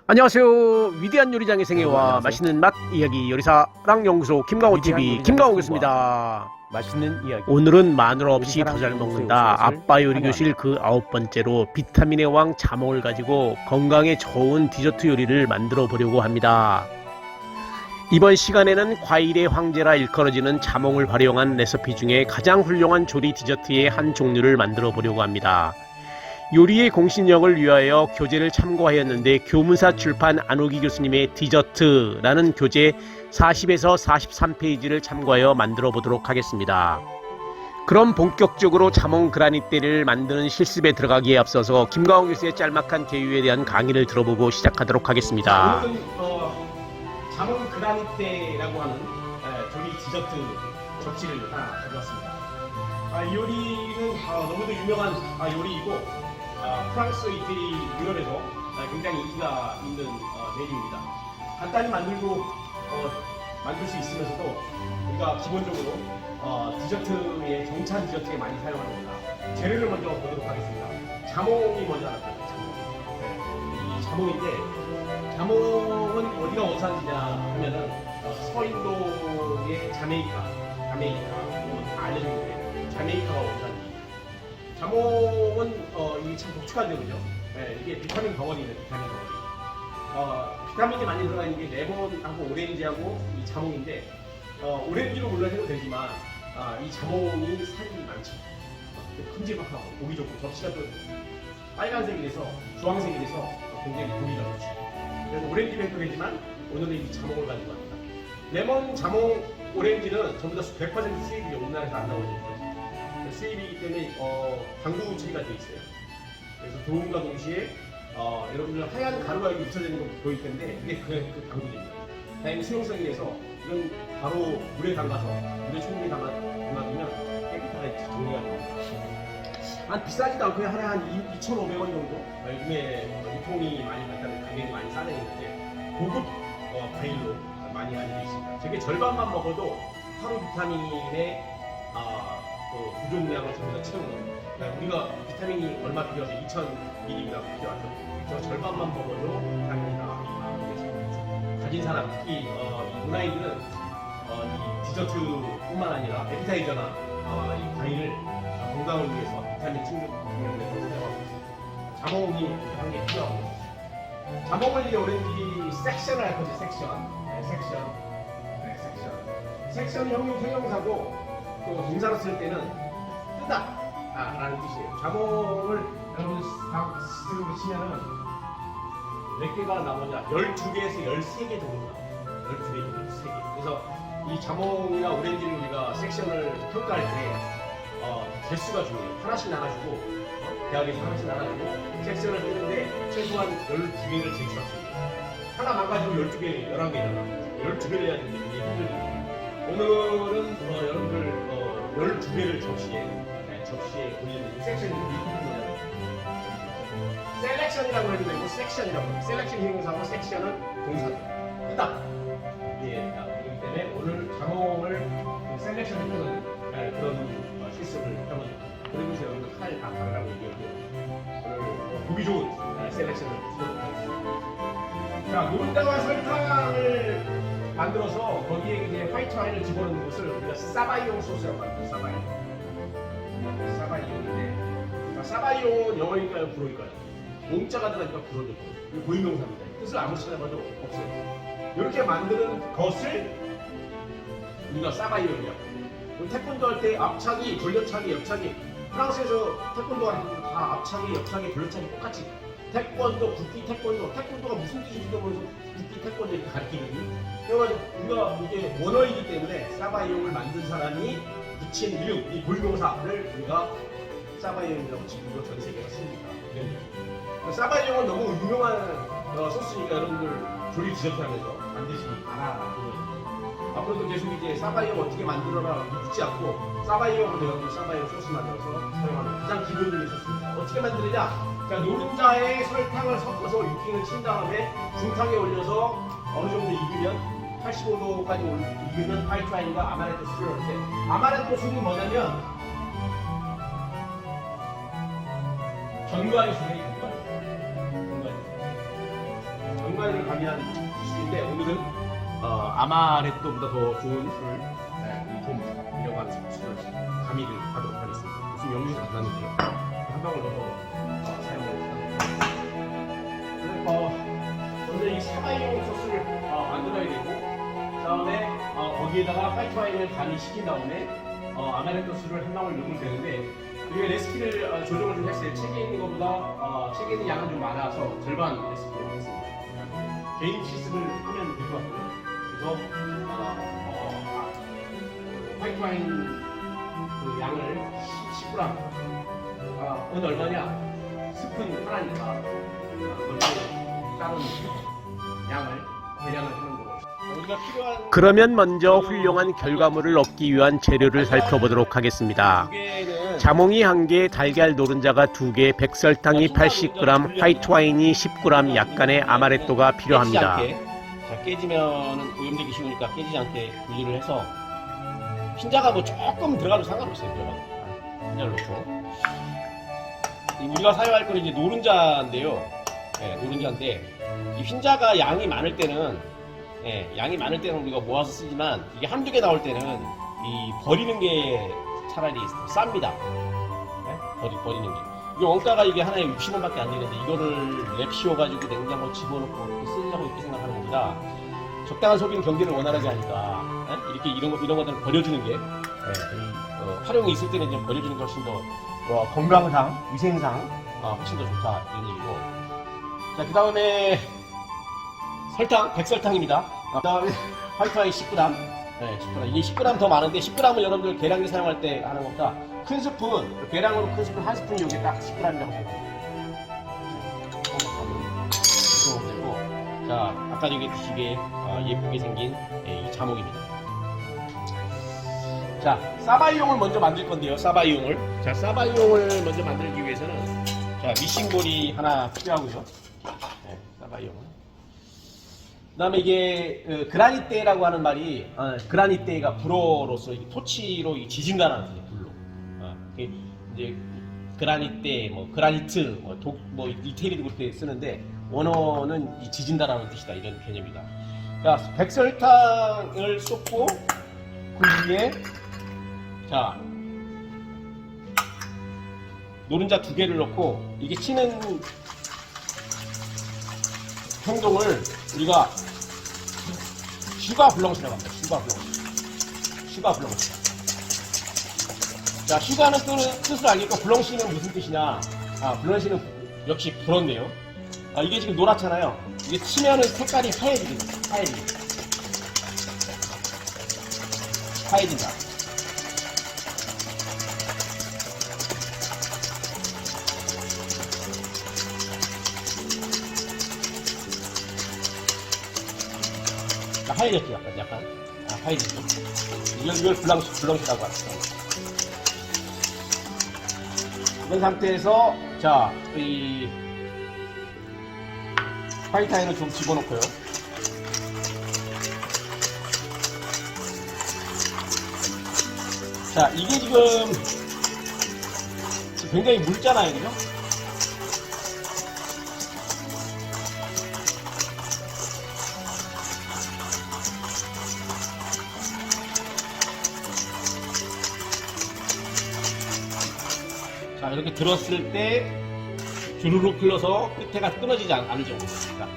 안녕하세요. 위대한 요리장의 생애와 맛있는 맛 이야기 요리사랑 연구소 김강호 TV 김강호겠습니다. 맛있는 이야기. 오늘은 마늘 없이 더 잘 요리사랑 먹는다. 연구소의 아빠 요리 환영합니다. 교실 그 9번째로 비타민의 왕 자몽을 가지고 건강에 좋은 디저트 요리를 만들어 보려고 합니다. 이번 시간에는 과일의 황제라 일컬어지는 자몽을 활용한 레시피 중에 가장 훌륭한 조리 디저트의 한 종류를 만들어 보려고 합니다. 요리의 공신력을 위하여 교재를 참고하였는데 교문사 출판 안호기 교수님의 디저트라는 교재 40에서 43페이지를 참고하여 만들어 보도록 하겠습니다. 그럼 본격적으로 자몽 그라니테를 만드는 실습에 들어가기에 앞서서 김강호 교수의 짤막한 개요에 대한 강의를 들어보고 시작하도록 하겠습니다. 오늘은 자몽 그라니테라고 하는 조리 디저트 접시를 하나 가져왔습니다. 이 요리는 너무도 유명한 요리이고 프랑스, 이태리, 유럽에서 굉장히 인기가 있는 메뉴입니다. 간단히 만들 수 있으면서도 우리가 기본적으로 디저트에 정찬 디저트에 많이 사용합니다. 재료를 먼저 보도록 하겠습니다. 자몽이 먼저 나왔습니다. 이 자몽인데 자몽은 어디가 원산지냐 하면은 서인도의 자메이카 알려진 곳이에요. 자메이카가 원산지. 자몽은 이게 참 독특한 점이죠. 이게 비타민 덩어리는 비타민 덩어리. 비타민이 많이 들어가 있는 게 레몬하고 오렌지하고 이 자몽인데 오렌지로 물론 해도 되지만 이 자몽이 살이 많죠. 큼직하고 보기 좋고 접시가 또 빨간색이 돼서 주황색이 돼서 굉장히 보기가 좋죠. 그래서 오렌지로 해도 되지만 오늘은 이 자몽을 가지고 합니다. 레몬, 자몽, 오렌지는 전부 다 100% 수입이 우리나라에서 안 나오죠. 수입이기 때문에 당구 처리가 되어 있어요. 그래서 도움과 동시에 여러분들 하얀 가루가 묻혀져 있는 거 보일 텐데 이게 그 당구입니다. 다행히 수용성이 돼서 이건 바로 물에 담가서 물에 충분히 담가두면 깨끗하게 정리가 됩니다. 한 비싸지도 않고 하나에 한 2,500원 정도 요즘에 유통이 많이 발달해 가격이 많이 싸져 있는데 고급 과일로 많이 알려져 있습니다. 저게 절반만 먹어도 하루 비타민의 부족량을 전부 다 채우는 겁니다. 그러니까 우리가 비타민이 얼마 필요하죠? 2,000mg가 필요하죠. 저 절반만 먹어도 비타민이 나오겠습니다. 가진 사람, 특히 이 문화인들은 이 디저트뿐만 아니라 에피타이저나 이 과일을 건강을 위해서 비타민 충족 때문에 사용하고 있습니다. 자몽이 한 개 필요하고 자몽을 이제 오렌지 섹션을 할 거죠. 섹션 형용사고 또 동사로 쓸 때는 뜨다 라는 뜻이에요. 자몽을 여러분 스스로 치면은 몇 개가 나오냐 12개에서 13개 정도 나와요. 12개, 13개. 그래서 이 자몽이나 오렌지를 우리가 섹션을 평가할 때 개수가 중요해요. 하나씩 나눠주고 대학에서 하나씩 나눠주고 섹션을 뜨는데 최소한 12개를 제출합니다. 하나 망가지고 12개, 11개잖아. 12개를 해야 되는데 이게 힘들죠. 오늘은 여러분들 12개를 접시에 올리는 섹션이 있거든요. 셀렉션이라고 해도 되고 섹션이라고 해요. 셀렉션 형용사고 섹션은 동사죠. 뜨다. 예, 그렇기 때문에 오늘 자몽을 셀렉션을 뜨는 그런 실습을 해보죠. 그리고 여러분들 칼 다르라고 얘기했고 오늘 보기 좋은 셀렉션을 해보도록 하겠습니다. 자, 노른자와 설탕을 만들어서 거기에 이제 화이트 와인을 집어넣는 것을 우리가 사바이용 소스라고 합니다. 사바이용인데 사바이용은 영어일까요? 불어일까요? 몽자가 들어가니까 불어죠. 이거 고유명사입니다. 뜻을 아무 찾아봐도 없어요. 이렇게 만드는 것을 우리가 사바이용이라고 해요. 태권도 할 때 앞차기, 돌려차기, 옆차기 프랑스에서 태권도 할 때 다 앞차기, 옆차기, 돌려차기 똑같이 태권도, 태권도가 무슨 뜻인지도 모르면서 국기 태권도 이렇게 가르치거든요. 그래가지고 우리가 이게 원어이기 때문에 사바이용을 만든 사람이 붙인 이름, 이 고유명사를 우리가 사바이용이라고 지금도 전 세계가 씁니다. 사바이용은 너무 유명한 소스니까 여러분들 조리 디저트 하면서 반드시 알아두고 앞으로도 계속 이제 사바이용 어떻게 만들어라 묻지 않고 사바이용을 배워서 사바이용 소스 만들어서 사용하는 가장 기본적인 소스입니다. 어떻게 만드느냐? 자, 노른자에 설탕을 섞어서 유킹을 친 다음에 중탕에 올려서 어느 정도 익으면 85도까지 익으면 화이트 와인과 아마레토 술을 넣을 때 아마레토 술이 뭐냐면 전과의 술이에요. 전과의 화이트와인을 가미한 술인데 오늘은 아마레토보다 더 좋은 술, 돔이라고 하는 술을 가미를 하도록 하겠습니다. 무슨 영유가 안 났는데요. 한 방울 넣어서 사용을 하도록 하겠습니다. 먼저 이 사바이용 소스를 만들어야 되고, 그다음에 거기에다가 화이트와인을 가미시킨 다음에 아마레토 술을 한 방울 넣으면 되는데, 이게 레시피를 조정을 좀 했어요. 책에 있는 것보다 책에 있는 양은 좀 많아서 절반 레시피로 했습니다. 개인 실습을 하면 될 것 같고요. 그래서 화이트와인 그 양을 10g, 어느 얼마냐? 스푼 하나니까 먼저 자른 양을 계량을 하는 거고. 우리가 필요한 그러면 먼저 훌륭한 결과물을 얻기 위한 재료를 살펴보도록 하겠습니다. 자몽이 1개, 달걀 노른자가 2개, 백설탕이 80g, 화이트와인이 10g, 약간의 아마레토가 필요합니다. 깨지면 오염되기 쉬우니까 깨지지 않게 분리를 해서, 흰자가 뭐 조금 들어가도 상관없어요. 흰자를 넣고, 우리가 사용할 거는 이제 노른자인데요. 네, 노른자인데 이 흰자가 양이 많을 때는 우리가 모아서 쓰지만, 이게 한두 개 나올 때는 이 버리는 게 차라리 쌉니다. 네? 버리는 게. 이게 원가가 이게 하나에 60원밖에 안 되는데, 이거를 랩 씌워가지고 냉장고에 집어넣고 이렇게 쓰려고 이렇게 생각하는 겁니다. 적당한 소비는 경제를 원활하게 하니까, 이렇게 이런 것들을 버려주는 게, 활용이 있을 때는 이제 버려주는 게 훨씬 더 건강상, 위생상 훨씬 더 좋다, 이런 얘기고. 자, 그 다음에 설탕, 백설탕입니다. 그 다음에 화이트와인 10g. 10g. 이게 10g 더 많은데, 10g은 여러분들 계량기 사용할 때 하는 것보다 큰 스푼, 계량으로 큰 스푼 한 스푼이 이게 딱 10g이라고 생각해요. 되고. 자, 아까 저기 드시기에 예쁘게 생긴 이 자몽입니다. 자, 사바이용을 먼저 만들 건데요. 사바이용을 먼저 만들기 위해서는, 자, 미싱볼이 하나 필요하고요. 사바이용을. 그 다음에 이게 그라니테라고 하는 말이, 그라니테가 불어로서 토치로 지진다라는 뜻이에요. 불로. 이제 그라니테, 그라니트, 디테일이 그렇게 쓰는데, 원어는 이 지진다라는 뜻이다, 이런 개념이다. 자, 백설탕을 쏟고 그 위에, 자, 노른자 2개를 넣고, 이게 치는 행동을 우리가 슈가 블렁시라고 합니다. 슈가 블렁시. 자, 슈가는 뜻을 알겠고, 블렁시는 무슨 뜻이냐? 블렁시는 역시 불었네요. 이게 지금 노랗잖아요. 이게 치면은 색깔이 하얘진다. 하얘졌죠, 약간. 하얘졌죠. 이걸 블렁시라고 합니다. 이런 상태에서, 자, 이 화이트와인을 좀 집어넣고요. 자, 이게 지금 굉장히 묽잖아요, 그죠? 자, 이렇게 들었을 때 주르륵 흘러서 끝에가 끊어지지 않을 정도. 자,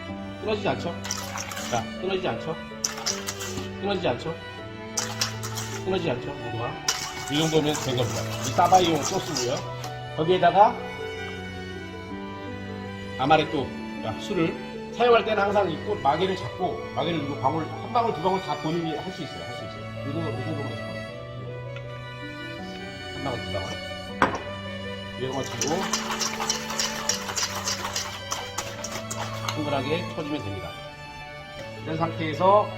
끊어지지 않죠? 자, 끊어지지 않죠? 모두가. 이 정도면 된 겁니다. 이 사바이용 소스고요. 거기에다가 아마레토, 술을 사용할 때는 항상 이 꽃 마개를 잡고, 마개를 누르고 한 방울, 2방울 다 본인이 할 수 있어요. 이 정도면 될 거예요. 한 방울, 2방울. 이거 치고 동그랗게 쳐주면 됩니다. 이런 상태에서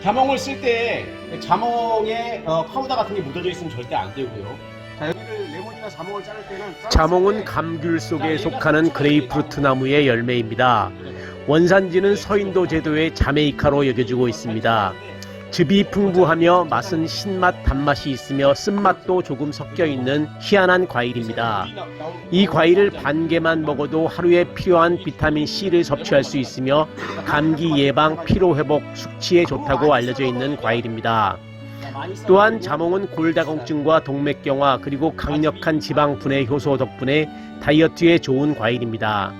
자몽을 쓸 때 자몽에 파우더 같은 게 묻어져 있으면 절대 안 되고요. 자, 여기를 레몬이나 자몽을 자를 때는 자몽은 감귤 속에 속하는 그레이프루트 나무의 열매입니다. 원산지는 서인도 제도의 자메이카로 여겨지고 있습니다. 즙이 풍부하며 맛은 신맛, 단맛이 있으며 쓴맛도 조금 섞여 있는 희한한 과일입니다. 이 과일을 반 개만 먹어도 하루에 필요한 비타민 C를 섭취할 수 있으며 감기 예방, 피로 회복, 숙취에 좋다고 알려져 있는 과일입니다. 또한 자몽은 골다공증과 동맥경화 그리고 강력한 지방 분해 효소 덕분에 다이어트에 좋은 과일입니다.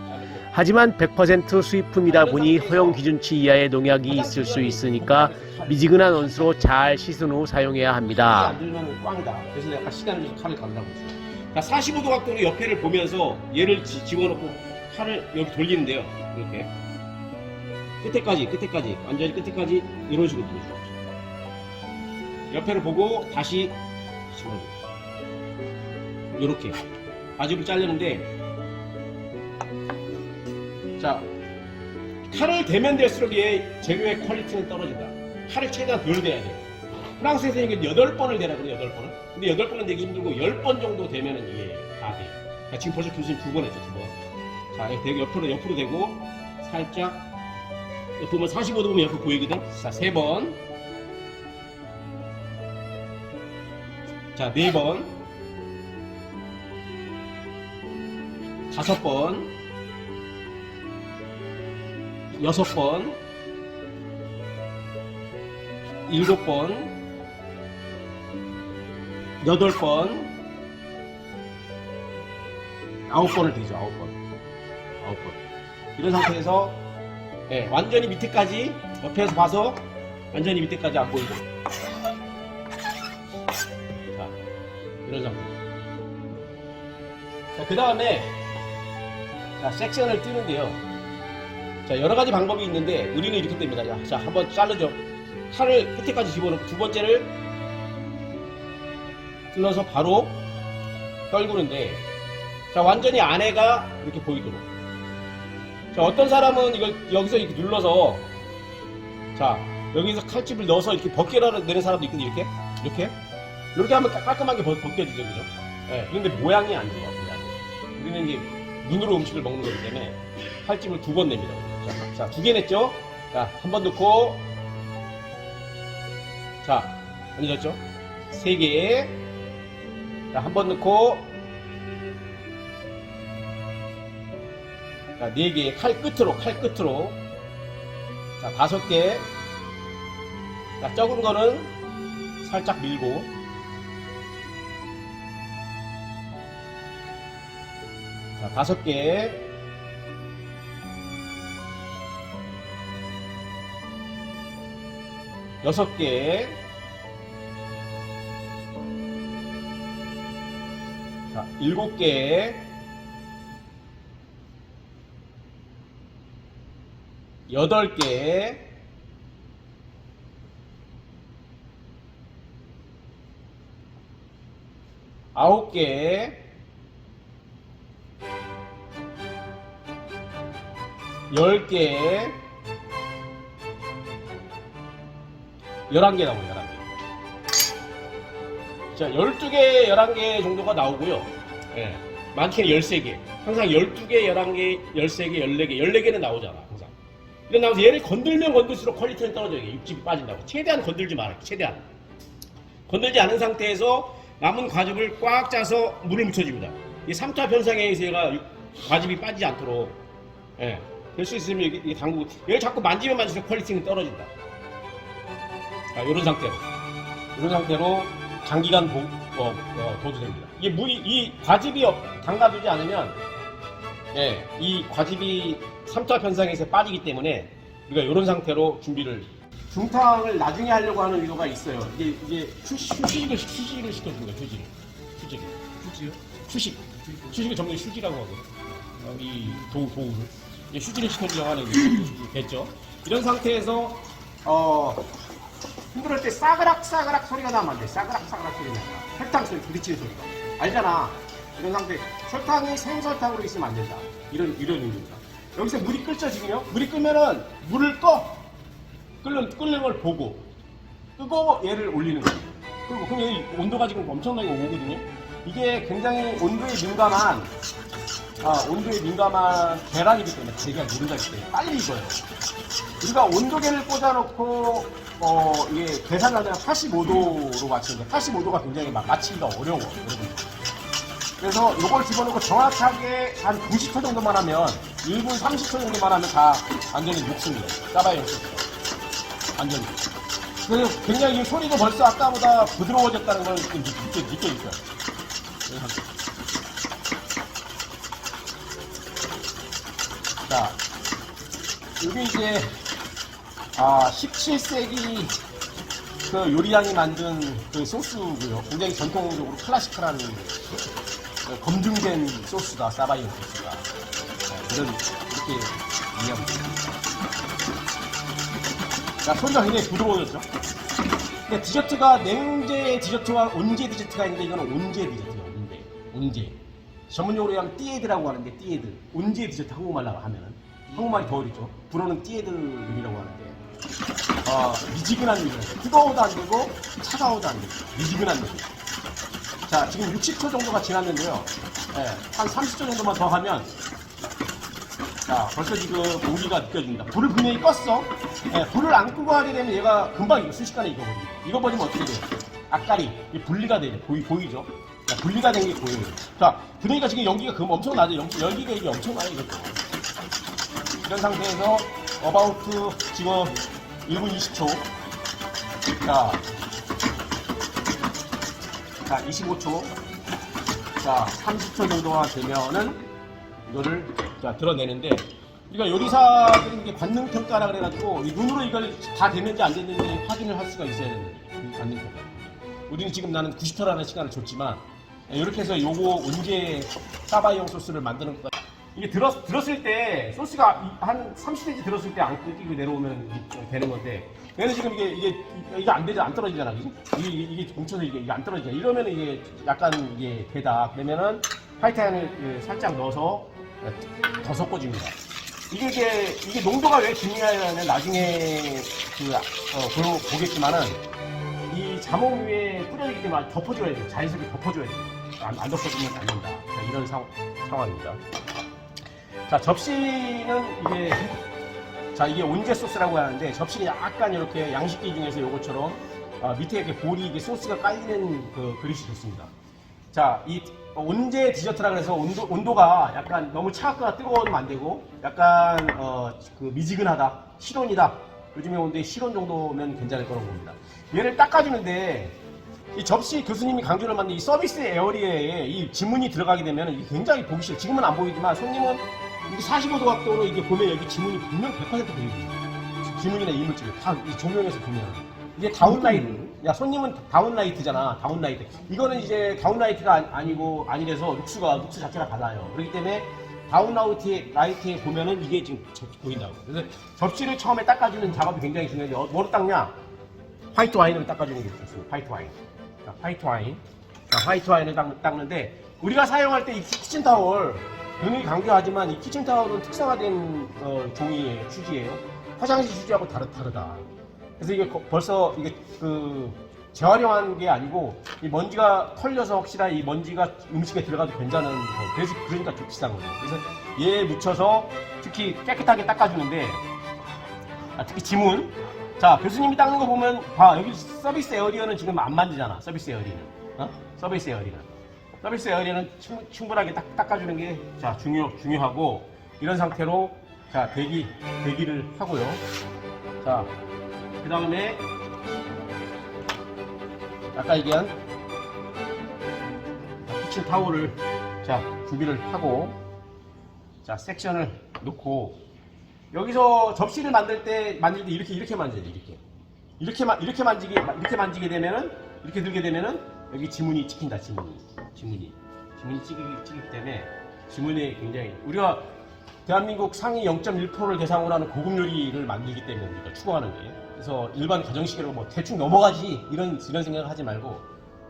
하지만 100% 수입품이다 보니 허용 기준치 이하의 농약이 있을 수 있으니까 미지근한 온수로 잘 씻은 후 사용해야 합니다. 안 들면 꽝이다. 그래서 내가 시간을 좀 칼을 간다고 했어요. 자, 45도 각도로 옆에를 보면서 얘를 집어넣고 칼을 여기 돌리는데요. 이렇게 끝에까지 완전히 끝에까지 이런 식으로 돌려줘. 옆에를 보고 다시 집어넣어. 이렇게 바지를 자르는데, 자, 칼을 대면 될수록 얘 재료의 퀄리티는 떨어진다. 칼을 최대한 덜 대야 돼. 프랑스에서 이게 8번을 대라 그래요, 8번을. 근데 8번은 되기 힘들고 10번 정도 되면은 이게 다 돼. 자, 지금 벌써 교수님 2번 했죠, 2번. 자, 옆으로 대고 살짝 보면 45도 보면 옆에 보이거든. 자, 3번. 자, 4번. 5번. 6번. 7번. 8번. 9번을 드리죠. 9번. 이런 상태에서 완전히 밑에까지 옆에서 봐서 완전히 밑에까지 안 보이고, 자, 이런 상태. 자, 그 다음에 자, 섹션을 뜨는데요. 자, 여러 가지 방법이 있는데 우리는 이렇게 됩니다. 자, 한번 자르죠. 칼을 끝에까지 집어넣고 두 번째를 찔러서 바로 떨구는데, 자, 완전히 안에가 이렇게 보이도록. 자, 어떤 사람은 이걸 여기서 이렇게 눌러서, 자, 여기서 칼집을 넣어서 이렇게 벗겨내는 사람도 있거든요. 이렇게 하면 깔끔하게 벗겨지죠, 그죠? 네, 그런데 모양이 안 좋아. 우리는 이제 눈으로 음식을 먹는 거기 때문에 칼집을 2번 냅니다. 자, 2개 냈죠? 자, 한 번 넣고, 자, 안 넣었죠? 3개. 자, 한 번 넣고, 자, 4개. 칼 끝으로. 자, 5개. 자, 적은 거는 살짝 밀고. 자, 5개. 여섯 개. 자, 7개. 8개. 9개. 10개. 11개 나오네요. 11개. 자, 12개, 11개 정도가 나오고요. 예. 많게는 13개. 항상 12개, 11개, 13개, 14개, 14개는 나오잖아. 항상. 이런 나오면서 얘를 건들면 건들수록 퀄리티는 떨어져요. 육즙이 빠진다고. 최대한 건들지 말아요. 최대한. 건들지 않은 상태에서 남은 과즙을 꽉 짜서 물을 묻혀줍니다. 이 3차 변상에 의해서 얘가 과즙이 빠지지 않도록. 예. 될 수 있으면 이게 담그고, 얘를 자꾸 만지면 만질수록 퀄리티는 떨어진다. 자, 이런 상태로 장기간 둬도 됩니다. 이게 이 과즙이 담가두지 않으면, 이 과즙이 3차 변상에서 빠지기 때문에 우리가 이런 상태로 준비를. 중탕을 나중에 하려고 하는 의도가 있어요. 이게 휴식을 시켜주는 거예요. 휴식을 전부 휴지라고 하거든요. 이 도우를 휴지를 시켜주려고 하는 게겠죠. 이런 상태에서 힘들을 때 싸그락 소리가 나면 안 돼. 싸그락 소리가 나. 설탕 소리, 부딪히는 소리가. 알잖아. 이런 상태. 설탕이 생설탕으로 있으면 안 된다. 이런 의미입니다. 여기서 물이 끓죠, 지금요? 물이 끓면은 물을 끓는 걸 보고, 끄고 얘를 올리는 거예요. 그럼 여기 온도가 지금 엄청나게 오거든요. 이게 굉장히 온도에 민감한 온도에 민감한 계란이기 때문에 달걀 노른자이기 때문에 빨리 익어요. 우리가 온도계를 꽂아놓고 이게 계산을 하면 85도로 맞추는데 85도가 굉장히 맞추기가 어려워. 여러분. 그래서 이걸 집어넣고 정확하게 한 90초 정도만 하면 1분 30초 정도만 하면 다 완전히 녹습니다. 사바이용 소스가 완전히. 그래서 굉장히 이 소리도 벌써 아까보다 부드러워졌다는 걸 느껴질 거예요. 자, 이게 이제 17세기 그 요리왕이 만든 그 소스고요. 굉장히 전통적으로 클래식한 검증된 소스다. 사바이용 소스가. 이렇게 이해하면 됩니다. 자, 소리가 굉장히 부드러워졌죠. 근데 디저트가 냉제 디저트와 온제 디저트가 있는데 이거는 온제 디저트예요. 온제. 전문용어로 하면 띠에드라고 하는데 띠에드. 온제 디저트 한국말로 하면은 한국말이 더 어렵죠. 불어는 띠에드 요리라고 하는데 미지근한 요리라고 해요. 뜨거워도 안 되고 차가워도 안 되고 미지근한 요리. 자, 지금 60초 정도가 지났는데요. 한 30초 정도만 더 하면 자, 벌써 지금 온기가 느껴집니다. 불을 분명히 껐어. 불을 안 끄고 하게 되면 얘가 금방 순식간에 익어버립니다. 익어버리면 어떻게 돼요? 앞깔이 분리가 되죠. 보이죠? 자, 분리가 된 게 보여요. 자, 그러니까 지금 연기가 엄청 나죠. 열기가 이게 엄청 나요. 이것도. 이런 상태에서 어바우트 지금 1분 20초. 자, 25초. 자, 30초 정도가 되면은 이거를 드러내는데, 그러니까 요리사들은 이게 관능 평가라 그래가지고 눈으로 이걸 다 됐는지 안 됐는지 확인을 할 수가 있어야 되는 거예요. 관능 평가. 우리는 지금 나는 90초라는 시간을 줬지만 이렇게 해서 요거 온제 사바이용 소스를 만드는 거다. 이게 들었을 때 소스가 한 30cm 들었을 때 안 끓이고 내려오면 되는 건데, 얘는 지금 이게 안 되죠. 안 떨어지잖아. 그지? 이게 뭉쳐서 이게 안 떨어지잖아. 이러면 이게 약간 이게 되다. 그러면은 화이트와인을 살짝 넣어서 더 섞어줍니다. 이게 농도가 왜 중요하냐면 나중에 보겠지만은 이 자몽 위에 뿌려지기 때문에 덮어줘야 돼요. 자연스럽게 덮어줘야 돼요. 안 덮어주면 안 된다. 자, 이런 상황입니다. 자, 접시는 이게 온제 소스라고 하는데, 접시는 약간 이렇게 양식기 중에서 요것처럼 밑에 이렇게 볼이 이게 소스가 깔리는 그 그릇이 좋습니다. 자, 이 온제 디저트라 그래서 온도가 약간 너무 차갑거나 뜨거우면 안 되고, 약간 그 미지근하다, 실온이다. 요즘에 온도에 실온 정도면 괜찮을 거라고 봅니다. 얘를 닦아주는데, 이 접시 교수님이 강조를 만든 이 서비스 에어리어에 이 지문이 들어가게 되면 이게 굉장히 보기 싫어요. 지금은 안 보이지만 손님은 이게 45도 각도로 이게 보면 여기 지문이 분명 100% 보입니다. 지문이나 이물질이 다 이 조명에서 보면. 이게 다운라이트. 야, 손님은 다운라이트잖아. 다운라이트. 이거는 이제 다운라이트가 아니라서 룩스 자체가 달라요. 그렇기 때문에 다운라이트에 보면은 이게 지금 보인다고. 그래서 접시를 처음에 닦아주는 작업이 굉장히 중요한데, 뭐로 닦냐? 화이트 와인으로 닦아주는 게 좋습니다. 화이트 와인. 자, 화이트 와인. 자, 화이트 와인을 닦는데, 우리가 사용할 때 이 키친타월, 굉장히 강조하지만 이 키친타월은 특성화된 종이에요. 휴지예요. 화장실 휴지하고 다르다. 그래서 이게 벌써 이게 재활용한 게 아니고 이 먼지가 털려서 혹시나 이 먼지가 음식에 들어가도 괜찮은 거. 그러니까 좀 비싼 거예요. 그래서 얘에 묻혀서 특히 깨끗하게 닦아주는데, 특히 지문. 자, 교수님이 닦는 거 보면 여기 서비스 에어리어는 지금 안 만지잖아. 서비스 에어리어는 충분하게 닦아주는 게 중요하고, 이런 상태로 자 대기를 하고요. 자, 그 다음에 아까 얘기한 키친 타월을 준비를 하고, 자, 섹션을 놓고, 여기서 접시를 만질 때 이렇게 만져야 돼. 이렇게 만지게 되면은, 이렇게 들게 되면은 여기 지문이 찍힌다. 지문이 찍히기 때문에 지문이 굉장히, 우리가 대한민국 상위 0.1%를 대상으로 하는 고급 요리를 만들기 때문에 우리가 추구하는 게, 그래서 일반 가정식으로 뭐 대충 넘어가지 이런 생각을 하지 말고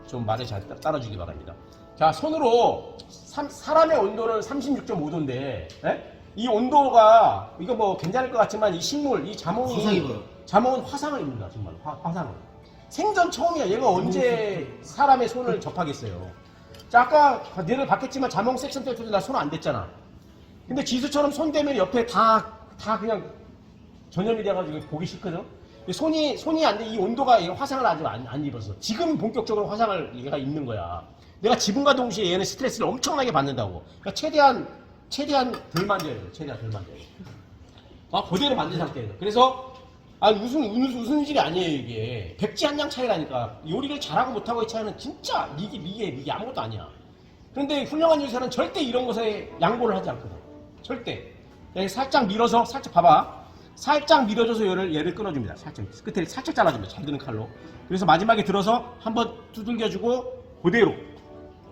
좀 말을 잘 따라주기 바랍니다. 자, 손으로 사람의 온도는 36.5도인데 이 온도가 이거 뭐 괜찮을 것 같지만 이 식물, 이 자몽은 화상을 입는다. 정말 화상을. 생전 처음이야. 얘가 언제 사람의 손을 접하겠어요. 자, 아까 얘를 봤겠지만 자몽 섹션 때도 나 손 안 댔잖아. 근데 지수처럼 손 대면 옆에 다 그냥 전염이 돼가지고 보기 싫거든. 손이 안 돼. 이 온도가 얘가 화상을 아직 안 입었어. 지금 본격적으로 화상을 얘가 입는 거야. 내가 지금과 동시에 얘는 스트레스를 엄청나게 받는다고. 그러니까 최대한 덜 만져야 돼. 최대한 덜 만져야 돼. 그대로 만든 상태에서. 그래서 무슨 일이 아니에요 이게. 백지 한 장 차이라니까. 요리를 잘하고 못하고의 차이는 진짜 미개 아무것도 아니야. 그런데 훌륭한 요리사는 절대 이런 것에 양보를 하지 않거든. 절대. 살짝 밀어서 살짝 봐봐. 살짝 밀어줘서 얘를 끊어줍니다. 살짝 끝에 살짝 잘라줍니다. 잘 드는 칼로. 그래서 마지막에 들어서 한번 두들겨주고 그대로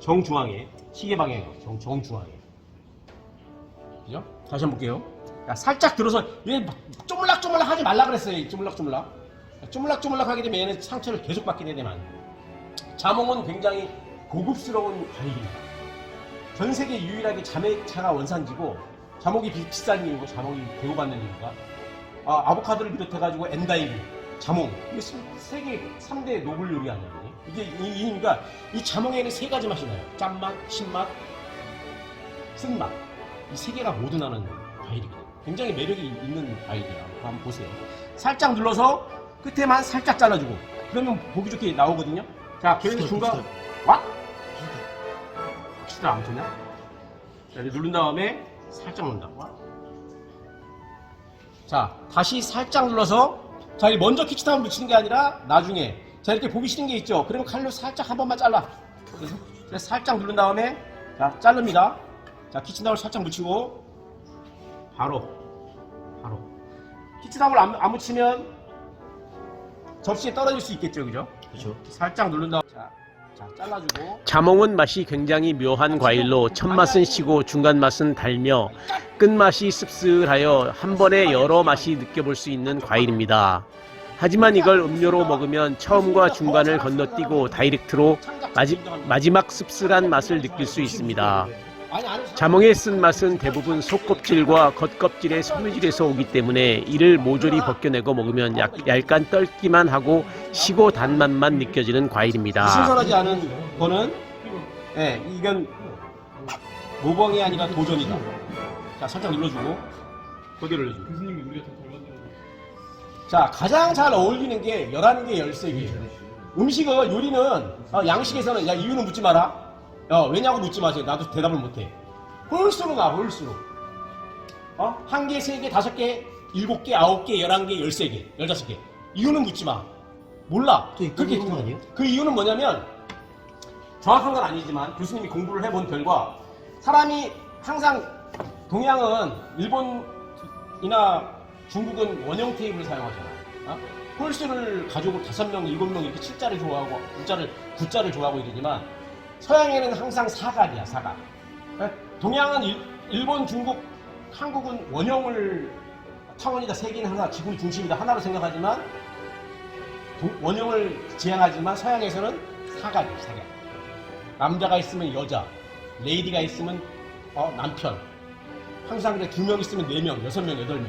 정중앙에 시계 방향으로 정중앙에. 그죠? 다시 한번 볼게요. 야, 살짝 들어서 얘 쪼물락쪼물락 하지 말라 그랬어요. 쪼물락쪼물락 하게 되면 얘는 상처를 계속 받게 되면 자몽은 굉장히 고급스러운 과일입니다. 전 세계 유일하게 자매차가 원산지고 자몽이 비싼 이유고 자몽이 대우받는 이유가 아보카도를 비롯해가지고 엔다이브, 자몽 이게 세계 3대 노블 요리 아니야. 이게 이유가 이 자몽에는 세 가지 맛이 나요. 짠맛, 신맛, 쓴맛. 이 세 개가 모두 나는 과일이거든요. 굉장히 매력이 있는 과일이야. 한번 보세요. 살짝 눌러서 끝에만 살짝 잘라주고 그러면 보기 좋게 나오거든요. 자, 그래서 중간 혹시 안 붙었냐? 자, 이렇게 누른 다음에 살짝 누른다. 자, 다시 살짝 눌러서 자, 먼저 키치타운 붙이는 게 아니라 나중에 자, 이렇게 보기 싫은 게 있죠. 그러면 칼로 살짝 한 번만 잘라. 그래서 살짝 누른 다음에 자, 자릅니다. 자, 키친타올 살짝 묻히고 바로 키친타올 안 묻히면 접시에 떨어질 수 있겠죠, 그죠? 그렇죠. 살짝 누른 다음 자, 잘라주고. 자몽은 맛이 굉장히 묘한 과일로 첫 맛은 시고 중간 맛은 달며 끝맛이 씁쓸하여 한 번에 여러 맛이 느껴볼 수 있는 과일입니다. 하지만 이걸 음료로 먹으면 처음과 중간을 건너뛰고 다이렉트로 마지막 씁쓸한 맛을 느낄 수 있습니다. 자몽의 쓴맛은 대부분 속껍질과 겉껍질의 섬유질에서 오기 때문에 이를 모조리 벗겨내고 먹으면 약간 떨기만 하고 시고 단맛만 느껴지는 과일입니다. 신선하지 않은 거는 이건 모방이 아니라 도전이다. 자, 살짝 눌러주고 그대로 눌러주고. 교수님이 우리가 더 닮았다고. 자, 가장 잘 어울리는 게 11개, 13개. 음식은 요리는 양식에서는 야, 이유는 묻지 마라. 왜냐고 묻지 마세요. 나도 대답을 못해. 홀수로 가, 홀수로. 1개, 3개, 5개, 7개, 9개, 11개, 13개, 15개. 이유는 묻지 마. 몰라. 그렇게 있는 거 아니에요? 그 이유는 뭐냐면 정확한 건 아니지만 교수님이 공부를 해본 결과 사람이 항상 동양은 일본이나 중국은 원형 테이블을 사용하잖아. 홀수를 가족을 5명, 7명 이렇게 7자를 좋아하고 9자를 좋아하고 이러지만 서양에는 항상 사각이야, 사각. 동양은 일본, 중국, 한국은 원형을 타원이다, 세계는 항상 지구의 중심이다 하나로 생각하지만 원형을 지향하지만 서양에서는 사각이야, 사각. 남자가 있으면 여자, 레이디가 있으면 남편. 항상 그래 2명 있으면 4명, 6명, 8명.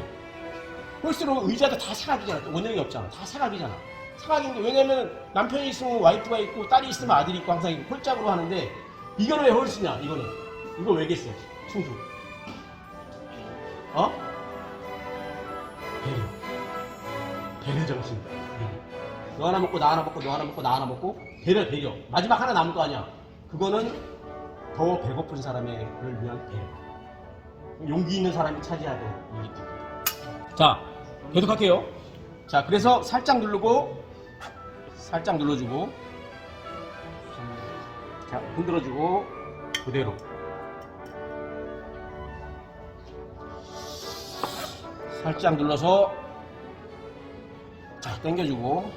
홀수로 의자도 다 사각이잖아. 원형이 없잖아. 다 사각이잖아. 사각인데 왜냐면 남편이 있으면 와이프가 있고 딸이 있으면 아들이 있고 항상 홀짝으로 하는데 이거는 왜 홀수냐? 이거 왜겠어? 충수. 배려 정신. 너 하나 먹고 나 하나 먹고 너 하나 먹고 나 하나 먹고 배려. 마지막 하나 남을 거 아니야. 그거는 더 배고픈 사람을 위한 배려. 용기 있는 사람이 차지해야 돼. 자, 계속할게요. 자, 그래서 살짝 누르고 살짝 눌러주고 자, 흔들어주고 그대로 살짝 눌러서 자, 당겨주고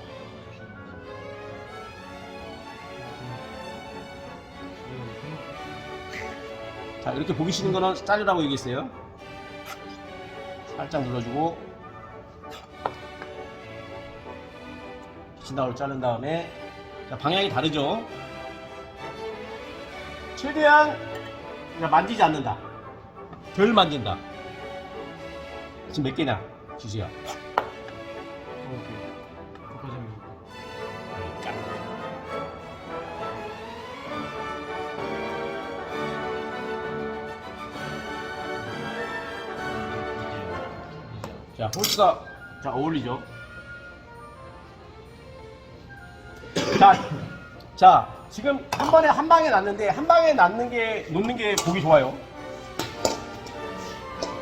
자, 이렇게 보기 싫은 거는 자르라고 얘기했어요. 살짝 눌러주고 키친타올 자른 다음에 자, 방향이 다르죠. 최대한 만지지 않는다. 덜 만진다. 지금 몇 개냐, 지수야? 자, 홀스가 자 어울리죠. 자, 지금 한 번에 한 방에 났는데 한 방에 놓는 게 보기 좋아요.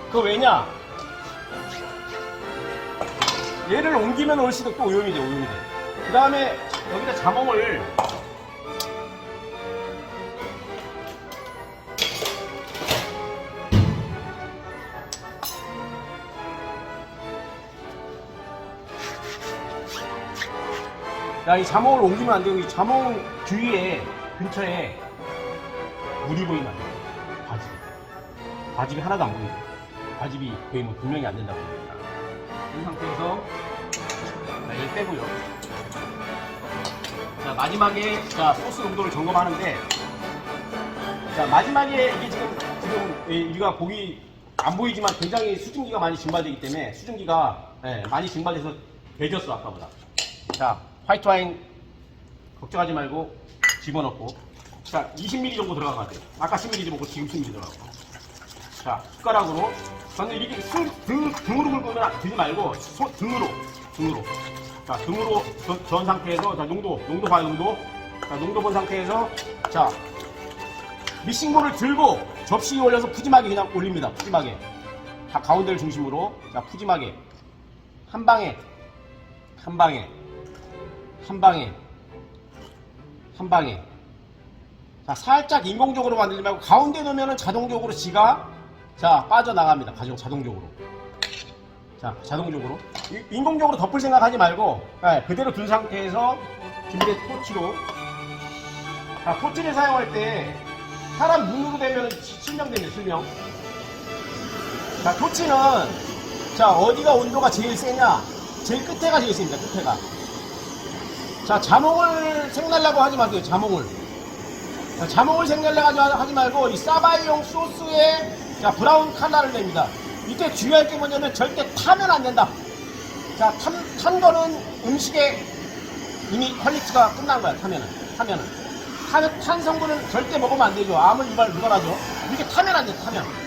그거 왜냐? 얘를 옮기면 올수록 또 오염이 돼. 그 다음에 여기다 자몽을 이 자몽을 옮기면 안 되고 이 자몽 주위에 근처에 물이 보이면 안 돼요. 과즙이 하나도 안 보이죠. 과즙이 보이면 분명히 안 된다고 합니다. 이 상태에서 자, 얘를 빼고요. 자, 마지막에 자, 소스 농도를 점검하는데 자, 마지막에 이게 지금 우리가 보기 안 보이지만 굉장히 수증기가 많이 증발되기 때문에 수증기가 많이 증발돼서 배졌어 아까보다. 자, 화이트 와인 걱정하지 말고 집어넣고 자 20ml 정도 들어간 것 같아요. 아까 10ml 먹고 지금 10ml 들어가고 자 숟가락으로 저는 이렇게 등으로 긁으면 들지 말고 등으로 자 등으로 전 상태에서 자 농도 봐요. 농도 본 상태에서 자 믹싱볼을 들고 접시 위에 올려서 푸짐하게 그냥 올립니다. 푸짐하게 다 가운데를 중심으로 자 푸짐하게 한 방에 자 살짝 인공적으로 만들지 말고 가운데 놓으면 자동적으로 지가 자 빠져나갑니다. 자동적으로 자 자동적으로 인공적으로 덮을 생각하지 말고 그대로 둔 상태에서 준비된 토치로 자 토치를 사용할 때 사람 눈으로 되면 실명됩니다. 실명 자 토치는 자 어디가 온도가 제일 세냐 제일 끝에가 제일 셉니다. 끝에가 자 자몽을 생날라고 하지 마세요. 자몽을 생날라고 하지 말고 이 사바이용 소스에 자 브라운 컬러를 냅니다. 이때 주의할 게 뭐냐면 절대 타면 안 된다. 자 탄 거는 음식에 이미 퀄리티가 끝난 거야. 탄 성분은 절대 먹으면 안 되죠. 암을 유발하죠. 이렇게 타면 안 돼.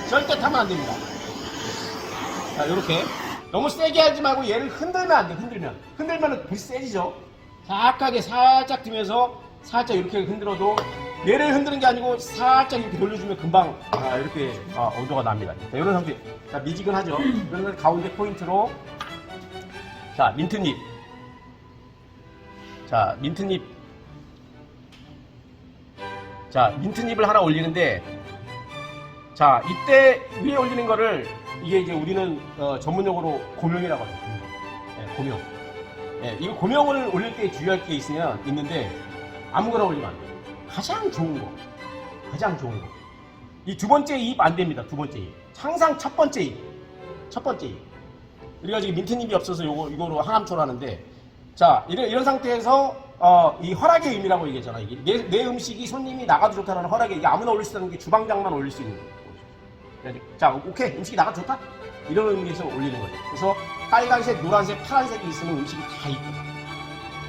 절대 타면 안 됩니다. 자 이렇게 너무 세게 하지 말고 얘를 흔들면 안 돼. 흔들면은 불이 세지죠. 약하게 살짝 들면서 살짝 이렇게 흔들어도 얘를 흔드는 게 아니고 살짝 이렇게 돌려주면 금방 이렇게 온도가 납니다. 자, 이런 상태. 자, 미지근하죠. 그래서 가운데 포인트로 자 민트잎. 자 민트잎을 하나 올리는데 자 이때 위에 올리는 거를 이게 이제 우리는 전문용어로 고명이라고 하죠. 고명. 이거 고명을 올릴 때 주의할 게 있는데 아무거나 올리면 안 돼요. 가장 좋은 거. 이 두 번째 잎 안 됩니다. 두 번째 잎. 항상 첫 번째 잎. 우리가 지금 민트잎이 없어서 이거로 항암초를 하는데 자 이런 상태에서 이 허락의 의미라고 얘기했잖아. 이게 내 음식이 손님이 나가도 좋다는 허락의 이게 아무나 올릴 수 있는 게 주방장만 올릴 수 있는 거예요. 자 오케이 음식이 나가도 좋다. 이런 의미에서 올리는 거죠. 그래서 빨간색, 노란색, 파란색이 있으면 음식이 다 이쁘다.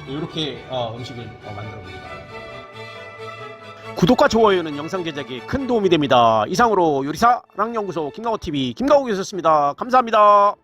이렇게 음식을 만들어 봅니다. 구독과 좋아요는 영상 제작에 큰 도움이 됩니다. 이상으로 요리사랑연구소 김강호TV 김강호였습니다. 감사합니다.